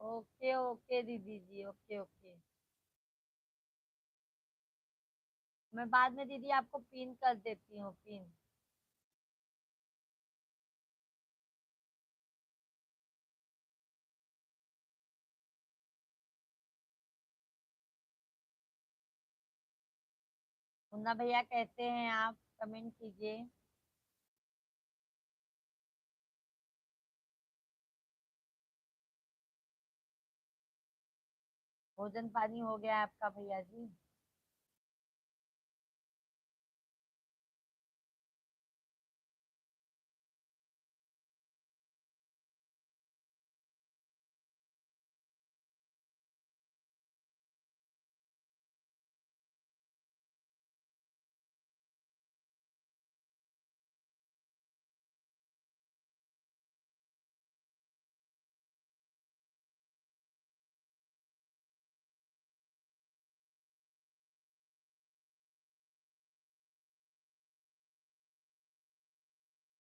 ओके ओके दीदी जी, ओके ओके। मैं बाद में दीदी आपको पिन कर देती हूँ, पिन। मुन्ना भैया कैसे हैं आप? कमेंट कीजिए। भोजन पानी हो गया आपका भैया जी?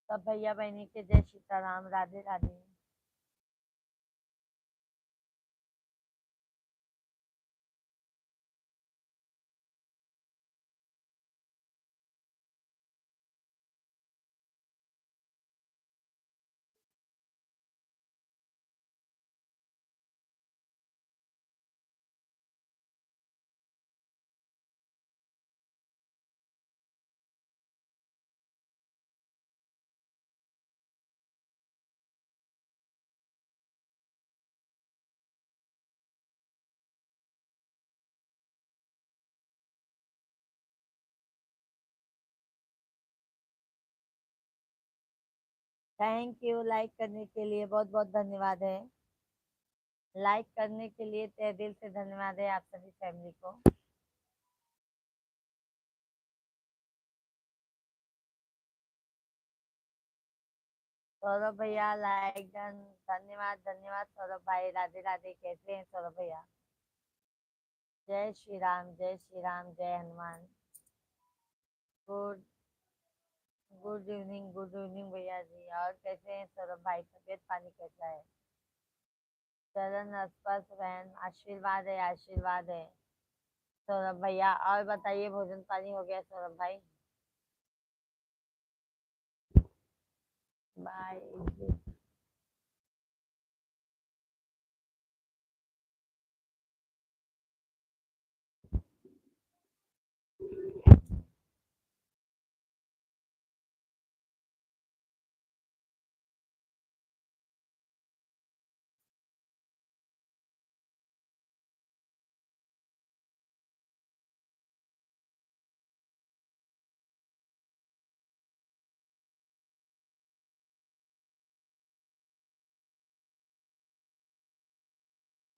सब भैया बहनी के जय Sitaram, Radhe Radhe. Thank you like करने के लिए, बहुत बहुत धन्यवाद है। लाइक करने के लिए तहे दिल से धन्यवाद है आप सभी फैमिली को। सौरभ भैया लाइक डन, धन्यवाद धन्यवाद सौरभ भाई, राधे राधे। कैसे हैं सौरभ भैया? जय श्री राम, जय श्री राम, जय हनुमान। गुड गुड इवनिंग भैया जी। और कैसे हैं सौरभ भाई? तबीयत पानी कैसा है? चरण स्पर्श बहन, आशीर्वाद है, आशीर्वाद है सौरभ भैया। और बताइए भोजन पानी हो गया सौरभ भाई? बाय।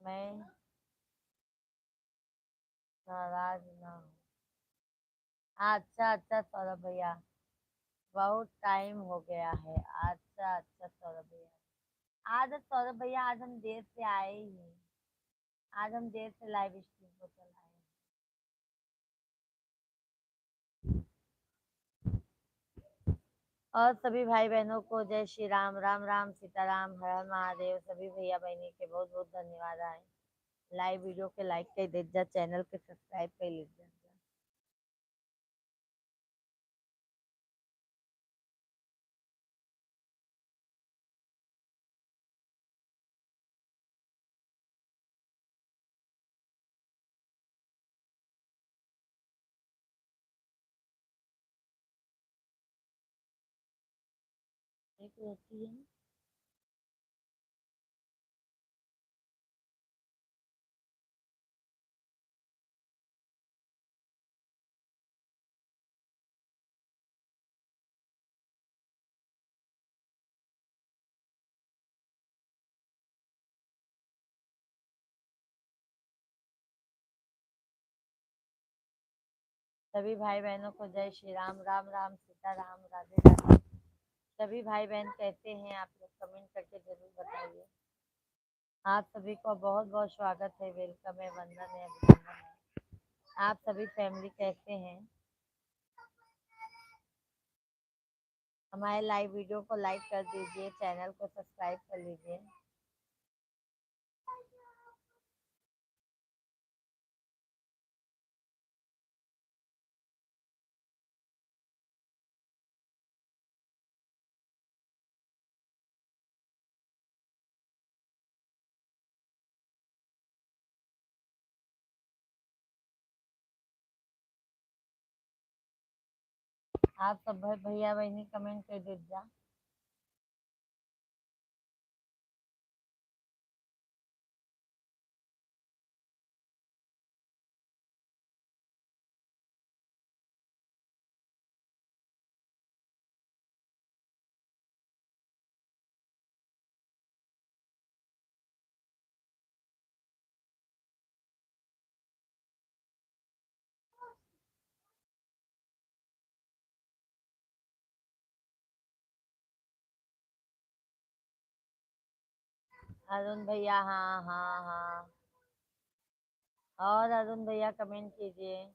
मैं नाराज ना हूँ। अच्छा अच्छा सौरभ भैया, बहुत टाइम हो गया है। अच्छा अच्छा सौरभ भैया। आज सौरभ भैया, आज हम देर से आए ही। आज हम देर से लाइव स्ट्रीम को चलाए। और सभी भाई बहनों को जय श्री राम, राम राम सीताराम, हर हर महादेव। सभी भैया बहनी के बहुत बहुत धन्यवाद आए। लाइव वीडियो के लाइक कर दीजिए, चैनल के सब्सक्राइब कर लीजिए। एक रहती है। सभी भाई बहनों को जय श्री राम। राम राम सीता राम, राधे राधे। सभी भाई बहन कैसे हैं आप लोग, कमेंट करके जरूर बताइए। आप सभी को बहुत बहुत स्वागत है, वेलकम है, वंदन है, अभिनंदन है। आप सभी फैमिली कैसे हैं? हमारे लाइव वीडियो को लाइक कर दीजिए, चैनल को सब्सक्राइब कर लीजिए। आप सब भैया बहनी कमेंट कर दीजिए। अरुण भैया, हाँ हाँ हाँ। और अरुण भैया कमेंट कीजिए।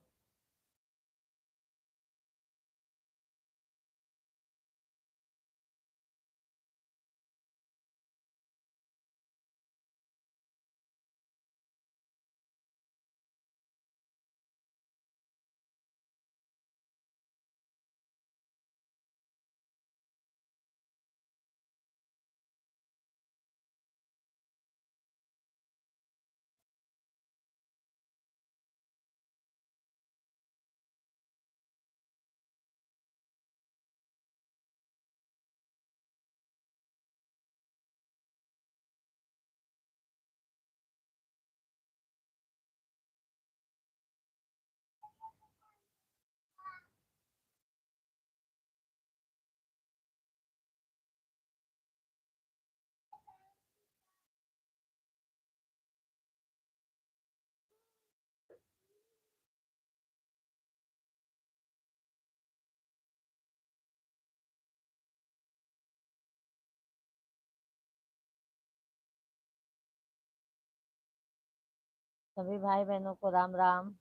सभी भाई बहनों को राम राम।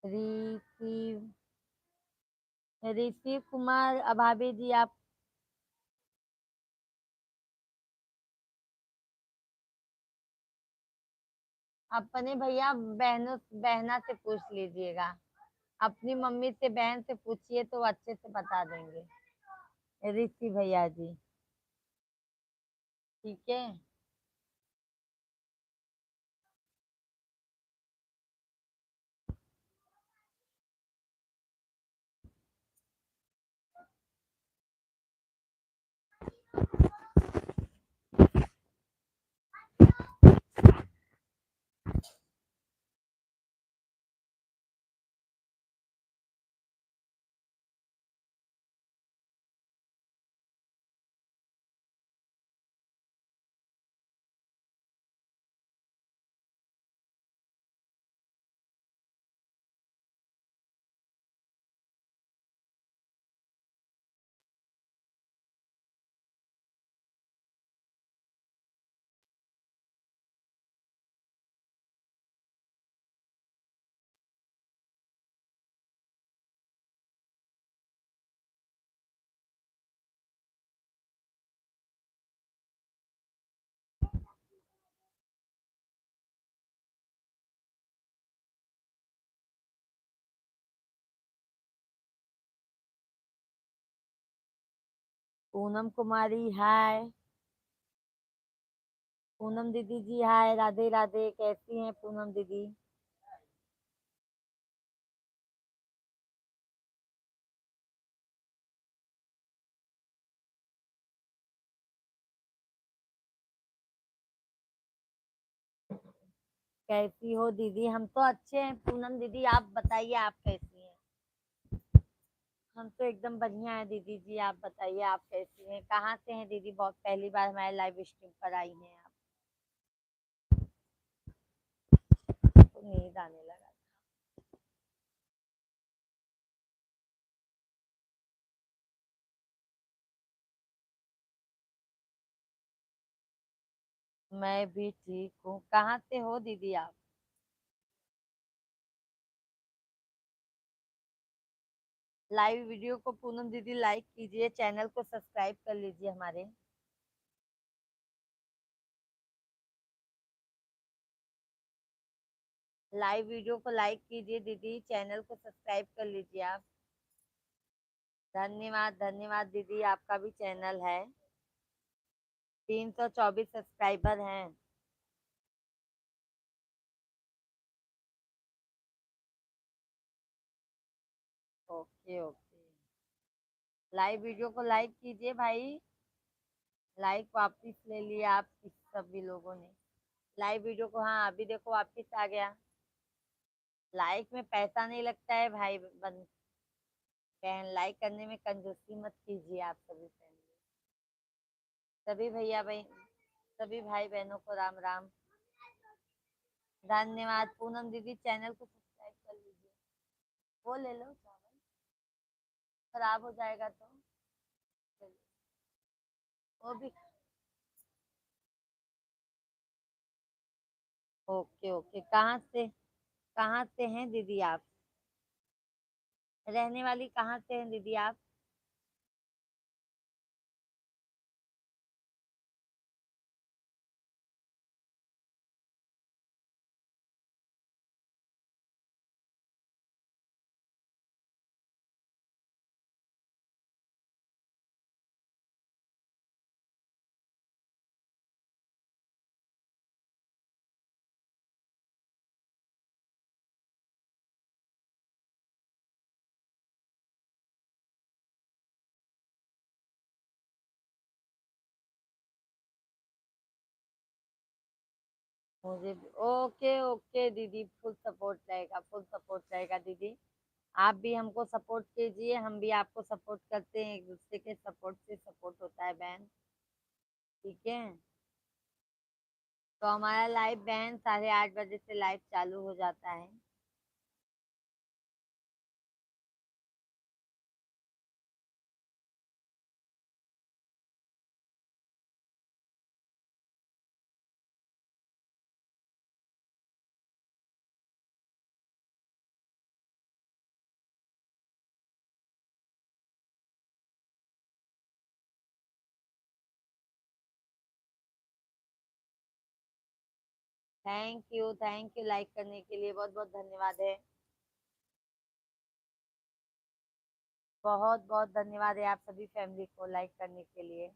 ऋषि ऋषि कुमार अभाभी जी, आप अपने भैया बहनों बहना से पूछ लीजिएगा। अपनी मम्मी से बहन से पूछिए तो अच्छे से बता देंगे ऋषि भैया जी। ठीक है। पूनम कुमारी, हाय। पूनम दीदी जी, हाय, राधे राधे। कैसी हैं पूनम दीदी? कैसी हो दीदी? हम तो अच्छे हैं पूनम दीदी, आप बताइए आप कैसी हैं? हम तो एकदम बढ़िया है दीदी जी। आप बताइए, आप कैसी हैं? कहाँ से हैं दीदी? बहुत पहली बार हमारे लाइव स्ट्रीम पर आई हैं आप। तो नींद आने लगा। मैं भी ठीक हूँ। कहाँ से हो दीदी आप? लाइव वीडियो को पूनम दीदी लाइक कीजिए, चैनल को सब्सक्राइब कर लीजिए हमारे। लाइव वीडियो को लाइक कीजिए दीदी, चैनल को सब्सक्राइब कर लीजिए आप। धन्यवाद धन्यवाद दीदी, आपका भी चैनल है। 324 सब्सक्राइबर हैं। Okay okay. लाइव वीडियो को लाइक कीजिए भाई। लाइक वापस ले लिया आप सभी लोगों ने। लाइव वीडियो को, हाँ अभी देखो वापस आ गया। लाइक में पैसा नहीं लगता है भाई बहन, लाइक करने में कंजूसी मत कीजिए आप सभी फैमिली। सभी भैया भाई, सभी भाई बहनों को राम राम। धन्यवाद पूनम दीदी, चैनल को सब्सक्राइब कर लीजिए। वो ले लो चावल, खराब हो जाएगा तो। चलिए, वो भी। Okay okay. कहाँ से हैं दीदी आप? रहने वाली कहाँ से हैं दीदी आप? ओके ओके दीदी, फुल सपोर्ट रहेगा, फुल सपोर्ट रहेगा दीदी। आप भी हमको सपोर्ट कीजिए, हम भी आपको सपोर्ट करते हैं। एक दूसरे के सपोर्ट से सपोर्ट होता है बहन। ठीक है। तो हमारा लाइव बहन 8:30 बजे से लाइव चालू हो जाता है। थैंक यू लाइक करने के लिए, बहुत बहुत धन्यवाद है। बहुत बहुत धन्यवाद है आप सभी फैमिली को लाइक करने के लिए।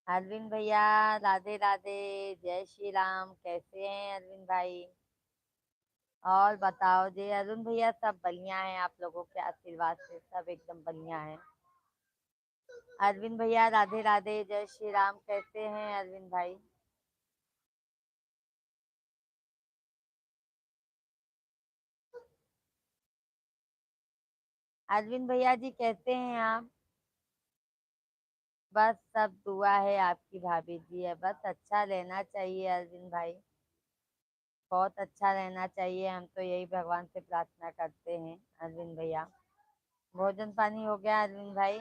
अरविंद भैया, राधे राधे, जय श्री राम। कैसे हैं अरविंद भाई? और बताओ जी अरुण भैया, सब बढ़िया है, आप लोगों के आशीर्वाद से सब एकदम बढ़िया है। अरविंद भैया, राधे राधे, जय श्री राम। कैसे हैं अरविंद भाई? अरविंद भैया जी कैसे हैं आप? बस सब दुआ है आपकी भाभी जी है, बस अच्छा रहना चाहिए अरविंद भाई। बहुत अच्छा रहना चाहिए, हम तो यही भगवान से प्रार्थना करते हैं अरविंद भैया। भोजन पानी हो गया अरविंद भाई?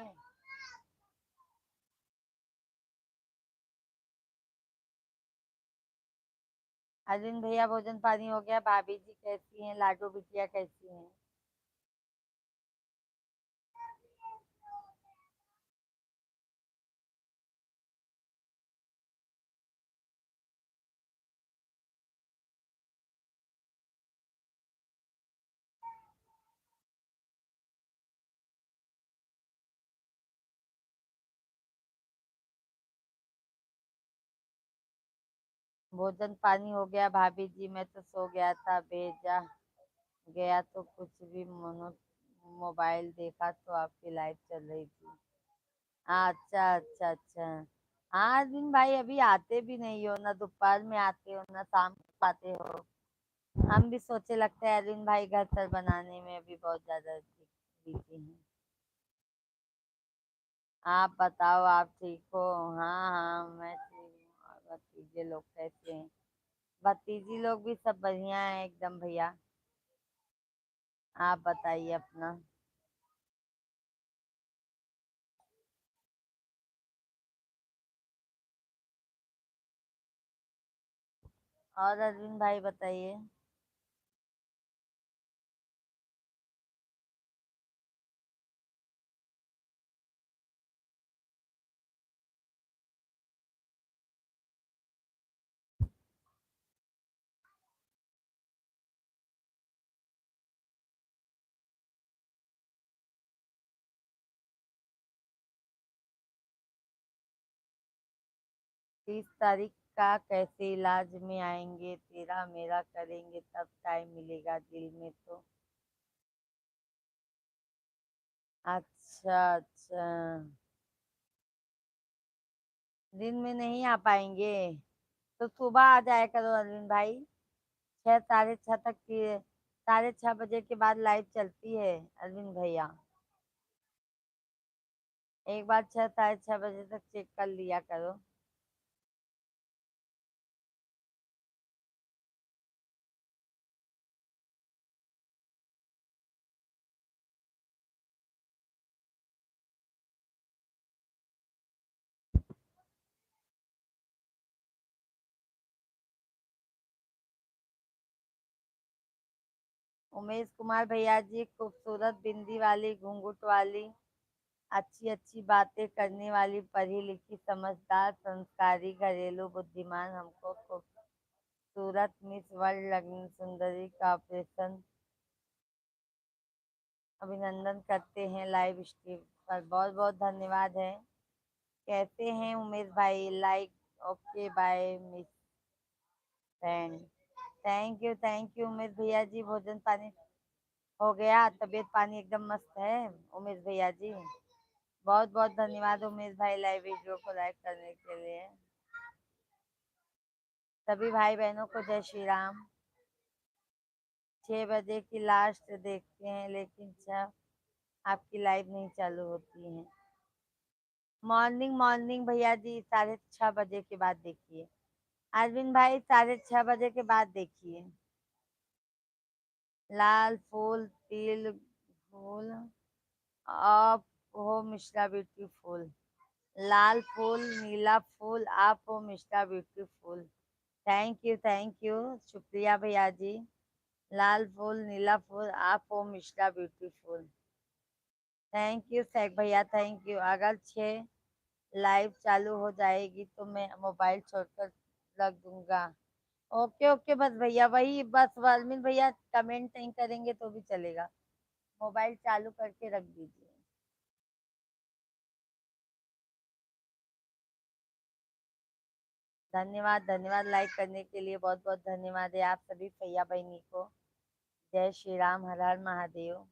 अरविंद भैया, भोजन पानी हो गया? भाभी जी कैसी हैं? लाडो बिटिया कैसी हैं? भोजन पानी हो गया भाभी जी? मैं तो सो गया था, भेजा गया तो कुछ भी मोनो मोबाइल देखा तो आपकी लाइव चल रही थी। अच्छा अच्छा अच्छा। हाँ अरविंद भाई, अभी आते भी नहीं हो, ना दोपहर में आते हो ना शाम को आते हो। हम भी सोचे, लगता है अरविंद भाई घर पर बनाने में अभी बहुत ज्यादा बिजी हैं। आप बताओ, आप ठीक हो? हाँ हाँ मैं ठीक हूँ। और भतीजे लोग कैसे हैं? भतीजी लोग भी सब बढ़िया है एकदम भैया। आप बताइए अपना। और अरविंद भाई बताइए। 30 तारीख का कैसे इलाज में आएंगे? तेरा मेरा करेंगे तब टाइम मिलेगा दिल में तो। अच्छा अच्छा। दिन में नहीं आ पाएंगे तो सुबह आ जाया करो अरविंद भाई। 6 साढ़े 6 तक की, 6:30 बजे के बाद लाइव चलती है अरविंद भैया। एक बार 6 साढ़े 6 बजे तक चेक कर लिया करो। उमेश कुमार भैया जी, खूबसूरत बिंदी वाली, घूंघट वाली, अच्छी अच्छी बातें करने वाली, पढ़ी लिखी, समझदार, संस्कारी, घरेलू, बुद्धिमान, हमको खूबसूरत मिस वर्ल्ड लगनी सुंदरी का ऑपरेशन अभिनंदन करते हैं लाइव स्ट्रीम पर। बहुत बहुत धन्यवाद है। कैसे हैं उमेश भाई? Like okay bye miss friend. Thank you Umesh भैया जी। भोजन पानी हो गया? तबीयत पानी एकदम मस्त है उमेश भैया जी। बहुत बहुत धन्यवाद उमेश भाई लाइव वीडियो को लाइक करने के लिए। सभी भाई बहनों को जय श्री राम। 6 बजे की लास्ट देखते हैं, लेकिन छह आपकी लाइव नहीं चालू होती है। मॉर्निंग मॉर्निंग भैया जी, 6:30 बजे के बाद देखिए। अरविंद भाई 6:30 बजे के बाद देखिए। लाल फूल तिल फूल आप हो मिश्रा ब्यूटीफुल। लाल फूल नीला फूल आप हो मिस्टर ब्यूटीफुल। थैंक यू शुक्रिया भैया जी। लाल फूल नीला फूल आप हो mister beautiful. Thank you Sheikh भैया, थैंक यू। अगर 6 लाइव चालू हो जाएगी तो मैं मोबाइल छोड़कर रख दूंगा। ओके ओके, बस भैया वही, बस वर्मिन भैया कमेंट नहीं करेंगे तो भी चलेगा, मोबाइल चालू करके रख दीजिए। धन्यवाद धन्यवाद, लाइक करने के लिए बहुत बहुत धन्यवाद है आप सभी भैया बहनी को। जय श्री राम, हर हर महादेव।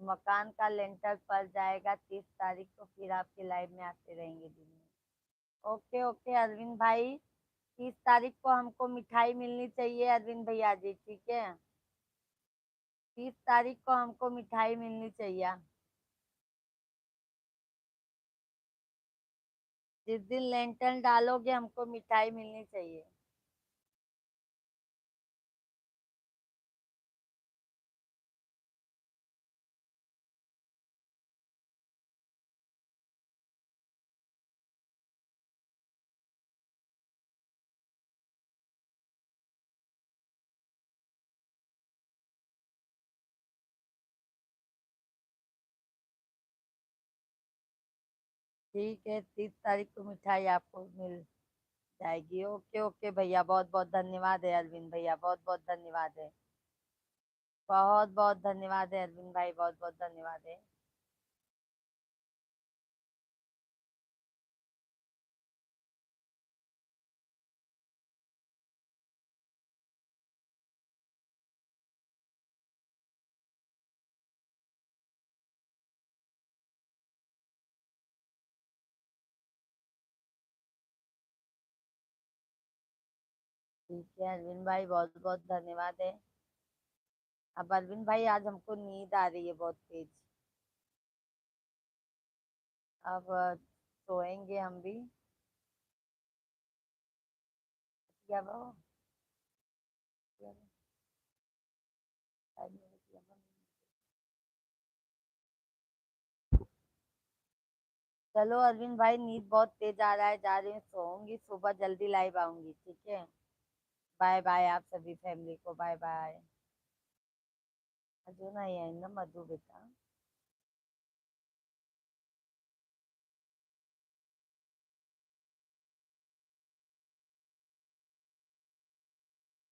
मकान का लेंटर पड़ जाएगा 30 तारीख को, फिर आपके लाइव में आते रहेंगे दिन में। ओके ओके अरविंद भाई, 30 तारीख को हमको मिठाई मिलनी चाहिए अरविंद भैया जी, ठीक है? 30 तारीख को हमको मिठाई मिलनी चाहिए। जिस दिन लेंटन डालोगे हमको मिठाई मिलनी चाहिए। ठीक है, 30 तारीख को मिठाई आपको मिल जाएगी। ओके ओके भैया, बहुत बहुत धन्यवाद है अरविंद भैया, बहुत बहुत धन्यवाद है। बहुत बहुत धन्यवाद है अरविंद भाई, बहुत बहुत धन्यवाद है। ठीक है अरविंद भाई, बहुत बहुत धन्यवाद है। अब अरविंद भाई आज हमको नींद आ रही है बहुत तेज। अब सोएंगे हम भी। क्या वो क्या वो- चलो अरविंद भाई, नींद बहुत तेज आ रहा है, जा रही हूँ, सोऊंगी, सुबह जल्दी लाइव आऊंगी, ठीक है। बाय बाय आप सभी फैमिली को, बाय बाय। अजून नाही आहे ना मधु बेटा।